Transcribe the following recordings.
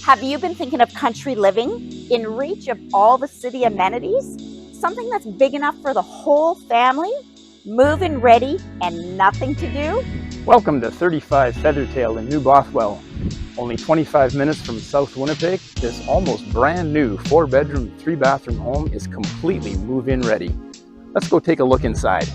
Have you been thinking of country living in reach of all the city amenities? Something that's big enough for the whole family? Move-in ready and nothing to do? Welcome to 35 Feathertail in New Bothwell. Only 25 minutes from South Winnipeg, this almost brand new 4-bedroom, 3-bathroom home is completely move-in ready. Let's go take a look inside.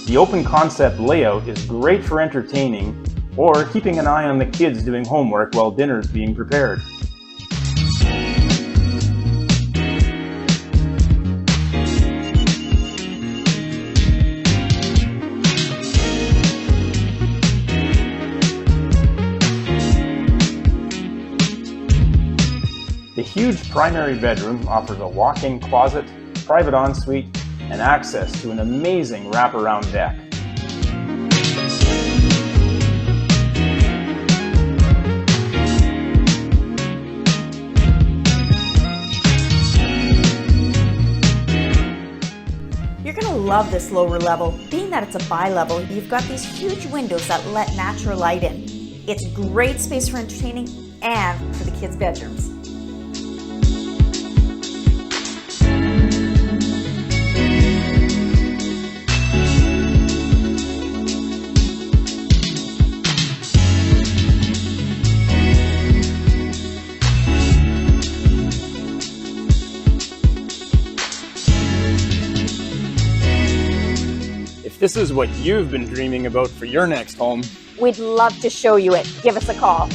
The open concept layout is great for entertaining or keeping an eye on the kids doing homework while dinner is being prepared. The huge primary bedroom offers a walk-in closet, private ensuite, and access to an amazing wraparound deck. You're going to love this lower level. Being that it's a bi-level, you've got these huge windows that let natural light in. It's great space for entertaining and for the kids' bedrooms. If this is what you've been dreaming about for your next home, We'd love to show you it. Give us a call.